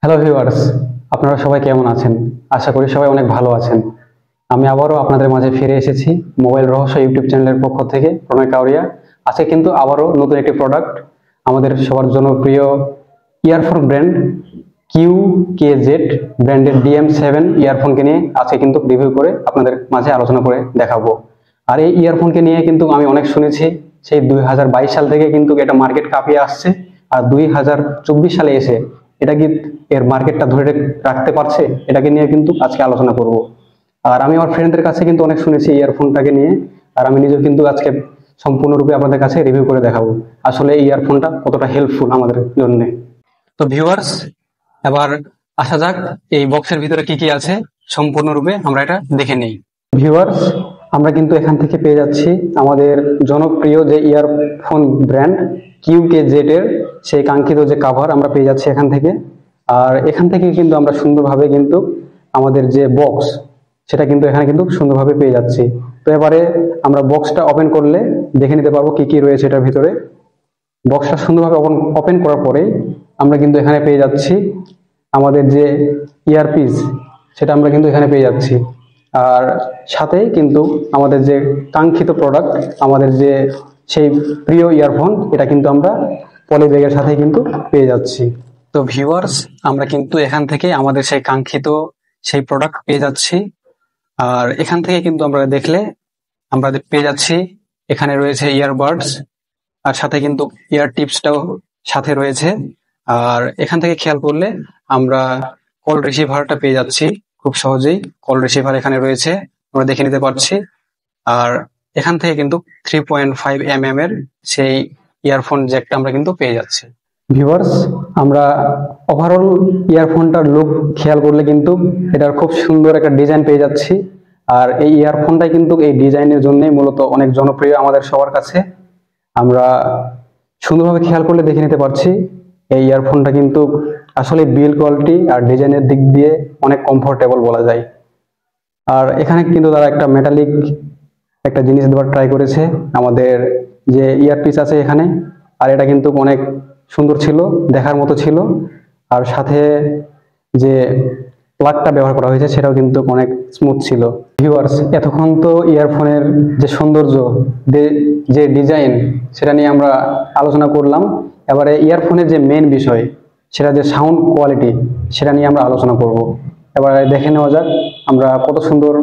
Hello viewers, আপনারা সবাই কেমন আছেন? আশা করি সবাই অনেক ভালো আছেন। আমি আবারও আপনাদের মাঝে ফিরে এসেছি মোবাইল রহস্য ইউটিউব চ্যানেলের পক্ষ থেকে, প্রণয় কাউরিয়া। আজকে কিন্তু আবারও নতুন একটি প্রোডাক্ট, আমাদের সবার জনপ্রিয় ইয়ারফোন ব্র্যান্ড QKZ ব্র্যান্ডের DM7 ইয়ারফোনকে নিয়ে আজকে কিন্তু রিভিউ করে আপনাদের মাঝে আলোচনা করে দেখাবো। আর এই ইয়ারফোনকে নিয়ে কিন্তু আমি অনেক শুনেছি, সেই 2022 সাল থেকে কিন্তু এটা মার্কেট কাঁপিয়ে আসছে। আর 2024 সালে এসে এটা কি এর মার্কেটটা ধরে রাখতে পারছে, এটাকে নিয়ে কিন্তু আজকে আলোচনা করব। আর আমি আমার ফ্রেন্ডদের কাছে কিন্তু অনেক শুনেছি ইয়ারফোনটাকে নিয়ে, আর আমি নিজেও কিন্তু আজকে সম্পূর্ণরূপে আপনাদের কাছে রিভিউ করে দেখাবো আসলে এই ইয়ারফোনটা কতটা হেল্পফুল আমাদের জন্য। তো ভিউয়ার্স, এবার আসা যাক এই বক্সের ভিতরে কি কি আছে, সম্পূর্ণরূপে আমরা এটা দেখে নেই। ভিউয়ার্স, আমরা কিন্তু এখান থেকে পেয়ে যাচ্ছি আমাদের জনপ্রিয় যে ইয়ারফোন ব্র্যান্ড QKZ এর সেই কাঙ্ক্ষিত যে কাভার আমরা পেয়ে যাচ্ছি এখান থেকে। আর এখান থেকে কিন্তু আমরা সুন্দরভাবে কিন্তু আমাদের যে বক্স, সেটা কিন্তু এখানে কিন্তু সুন্দরভাবে পেয়ে যাচ্ছি। তো এবারে আমরা বক্সটা ওপেন করলে দেখে নিতে পারবো কি কি রয়েছে এটার ভিতরে। বক্সটা সুন্দরভাবে ওপেন করার পরে আমরা কিন্তু এখানে পেয়ে যাচ্ছি আমাদের যে ইয়ারপিস, সেটা আমরা কিন্তু এখানে পেয়ে যাচ্ছি। আর সাথেই কিন্তু আমাদের যে কাঙ্ক্ষিত প্রোডাক্ট, আমাদের যে সেই প্রিয় ইয়ারফোন, এটা কিন্তু আমরা পলি ব্যাগের সাথে কিন্তু পেয়ে যাচ্ছি। তো ভিউয়ার্স, আমরা কিন্তু এখান থেকে আমাদের সেই কাঙ্ক্ষিত সেই প্রোডাক্ট পেয়ে যাচ্ছি। আর এখান থেকে কিন্তু আমরা দেখলে আমরা পেয়ে যাচ্ছি এখানে রয়েছে ইয়ারবাডস, আর সাথে কিন্তু ইয়ার টিপসটাও সাথে রয়েছে। আর এখান থেকে খেয়াল করলে আমরা কল রিসিভারটা পেয়ে যাচ্ছি খুব সহজেই। কল রিসিভার এখানে রয়েছে, আমরা দেখে নিতে পারছি। আর এখান থেকে কিন্তু 3.5 mm এর সেই ইয়ারফোন জ্যাকটা আমরা কিন্তু পেয়ে যাচ্ছি। ভিউয়ার্স, আমরা ওভারঅল ইয়ারফোনটার লুক খেয়াল করলে কিন্তু এটার খুব সুন্দর একটা ডিজাইন পেয়ে যাচ্ছি। আর এই ইয়ারফোনটাই কিন্তু এই ডিজাইনের জন্যই মূলত অনেক জনপ্রিয় আমাদের সবার কাছে। আমরা সুন্দরভাবে খেয়াল করলে দেখে নিতে পারছি এই ইয়ারফোনটা কিন্তু আসলে বিল্ড কোয়ালিটি আর ডিজাইনের দিক দিয়ে অনেক কমফোর্টেবল বলা যায়। আর এখানে কিন্তু তারা একটা মেটালিক একটা জিনিস দেওয়ার ট্রাই করেছে আমাদের যে ইয়ারপিস আছে এখানে। আর এটা কিন্তু অনেক সুন্দর ছিল, দেখার মতো ছিল। আর সাথে যে প্লাগটা ব্যবহার করা হয়েছে সেটাও কিন্তু অনেক স্মুথ ছিল। ভিউয়ার্স, এতক্ষণ তো ইয়ারফোনের যে সৌন্দর্য, যে ডিজাইন, সেটা নিয়ে আমরা আলোচনা করলাম। এবারে ইয়ারফোনের যে মেন বিষয়, সেটা যে সাউন্ড কোয়ালিটি, সেটা নিয়ে আমরা আলোচনা করব। এবারে দেখে নেওয়া যাক আমরা কত সুন্দর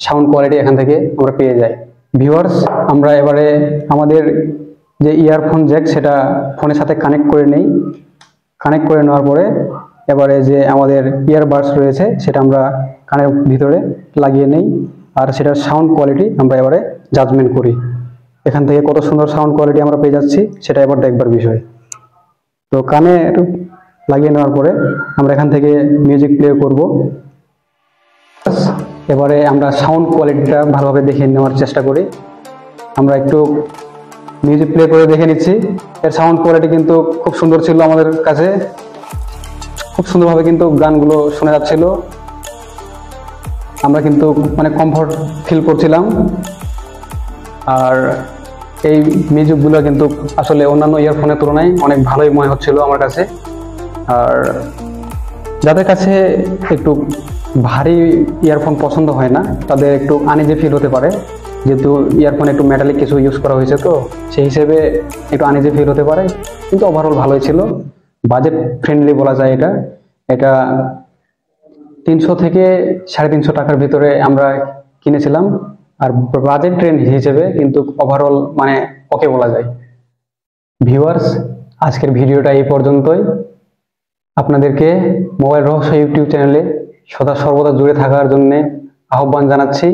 সাউন্ড কোয়ালিটি এখান থেকে আমরা পেয়ে যাই। ভিউয়ার্স, আমরা এবারে আমাদের যে ইয়ারফোন জ্যাক, সেটা ফোনের সাথে কানেক্ট করে নেই। কানেক্ট করে নেওয়ার পরে এবারে যে আমাদের ইয়ারবাডস রয়েছে, সেটা আমরা কানের ভিতরে লাগিয়ে নেই। আর সেটার সাউন্ড কোয়ালিটি আমরা এবারে জাজমেন্ট করি। এখান থেকে কত সুন্দর সাউন্ড কোয়ালিটি আমরা পেয়ে যাচ্ছি, সেটা এবার দেখবার বিষয়। তো কানে লাগিয়ে নেওয়ার পরে আমরা এখান থেকে মিউজিক প্লে করব। এবারে আমরা সাউন্ড কোয়ালিটিটা ভালোভাবে দেখে নেওয়ার চেষ্টা করি। আমরা একটু মিউজিক প্লে করে দেখে নিচ্ছি। এর সাউন্ড কোয়ালিটি কিন্তু খুব সুন্দর ছিল আমাদের কাছে, খুব সুন্দরভাবে কিন্তু গানগুলো শোনা যাচ্ছিল। আমরা কিন্তু অনেক কমফোর্ট ফিল করছিলাম। আর এই মিউজিকগুলো কিন্তু আসলে অন্যান্য ইয়ারফোনের তুলনায় অনেক ভালোই মনে হচ্ছিল আমার কাছে। আর যাদের কাছে একটু ভারী ইয়ারফোন পছন্দ হয় না, তাদের একটু আনইজি ফিল হতে পারে, যেহেতু ইয়ারফোনে একটু মেটালিক কিছু ইউজ করা হয়েছে, তো সেই হিসেবে একটু আনইজি ফিল হতে পারে। কিন্তু ওভারঅল ভালোই ছিল, বাজেট ফ্রেন্ডলি বলা যায়। এটা 300 থেকে 350 টাকার ভিতরে আমরা কিনেছিলাম। আর বাজেট ট্রেন্ড হিসেবে কিন্তু ওভারঅল মানে ওকে বলা যায়। ভিউয়ার্স, আজকের ভিডিওটা এই পর্যন্তই। আপনাদেরকে মোবাইল রহস্য ইউটিউব চ্যানেলে সদা সর্বদা জুড়ে থাকার জন্য আহ্বান জানাচ্ছি।